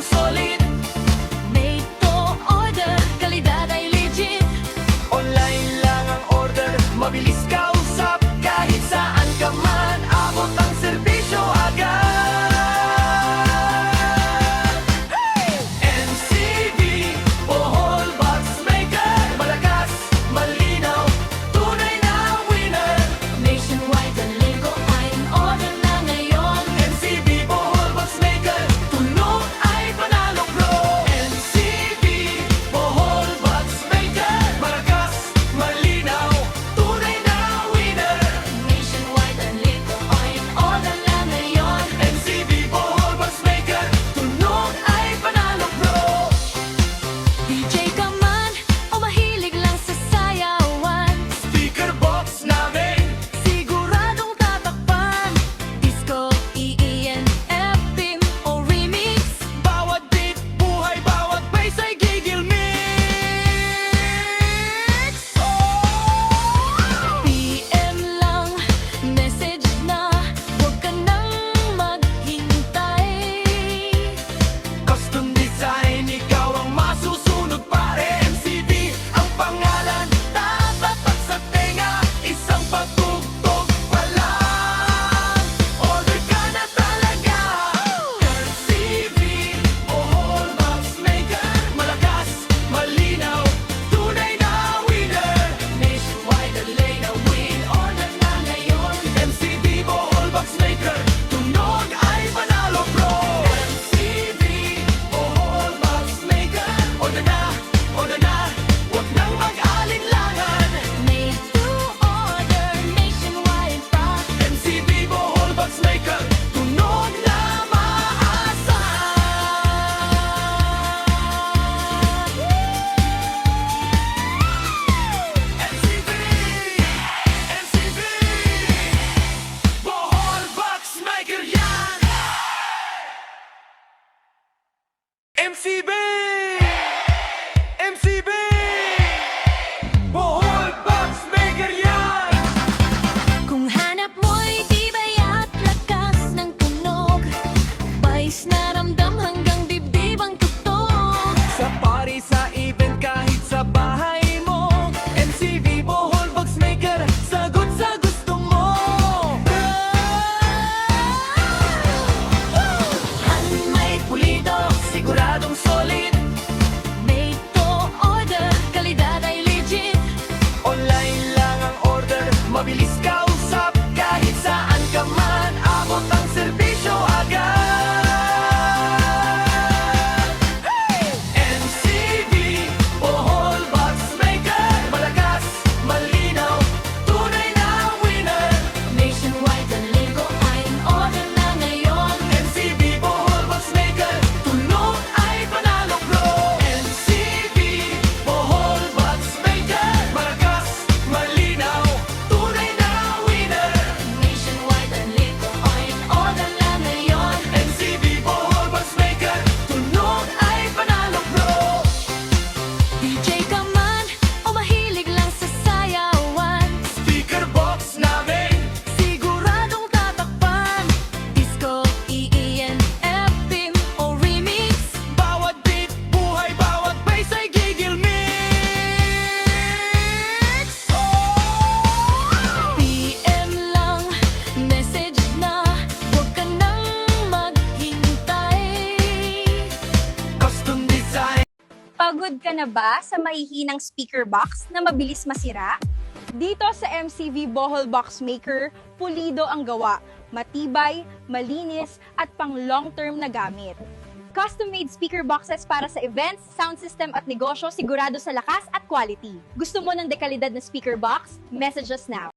solid. Made to order, kalidad ay legit. Online lang ang order, mabilis kausap. Kahit saan ka man, abot ang serbisyo agad. MCV Bohol Box Maker, malakas, malinaw, tunay na winner. Nationwide ang linggo ay order na ngayon. MCV Bohol Box Maker, tunog ay panalo pro. MCV Bohol Box Maker, malakas, malinaw, tunay na winner. Nationwide ang linggo ay order na ngayon. MCV Bohol Box Maker, tunog ay panalo pro. DJ ka man o mahilig lang sa sayawan, speaker box namin siguradong tatakpan. Disco, EEN, FPIM o remix, bawat beat, buhay, bawat bass ay gigil mix. PM lang, message na, huwag ka nang maghintay. Custom design, ikaw ang masusunod pare. MCV ang pangalan, tatatak sa tenga, isang patugtog pa lang. Order ka na talaga. MCV Bohol Box Maker, malakas, malinaw, tunay na winner. Nationwide alay na win, order na ngayon. MCV Bohol Box Maker, tunog ay panalo pro. MCV Bohol Box Maker, order na, huwag nang mag-alinlangan. Made to order, nationwide pa. MCV Bohol Box Maker, tunog na maasahan. MCV Bohol Box Maker yan. MCV Bohol Box Maker yan. Kung hanap mo'y tibay at lakas ng tunog, bais na ramdam hanggang dibdib ang tugtog. Sa party, sa event, kahit sa bahay mo, MCV Bohol Box Maker, sagot sa gusto mo. Handmade, pulido, siguradong solid. Made to order, kalidad ay legit. Online lang ang order, mabilis kausap. Kahit saan ka man, abot ang serbisyo agad. MCV Bohol Box Maker, malakas, malinaw, tunay na winner. Nationwide ang linggo ay order na ngayon. MCV Bohol Box Maker, tunog ay panalo pro. MCV Bohol Box Maker, malakas, malinaw, tunay na winner. Nationwide ang linggo ay order na ngayon. MCV Bohol Box Maker, tunog ay panalo pro. DJ ka man o mahilig lang sa sayawan, speaker box namin siguradong tatakpan. Disco, EEN, FPIM o remix, bawat beat, buhay, bawat bass ay gigil mix. PM lang, message na, huwag ka nang maghintay. Custom design. Pagod ka na ba sa mahihinang speaker box na mabilis masira? Dito sa MCV Bohol Box Maker, pulido ang gawa, matibay, malinis, at pang long-term na gamit. Custom-made speaker boxes para sa events, sound system at negosyo sigurado sa lakas at quality. Gusto mo ng dekalidad na speaker box? Message us now.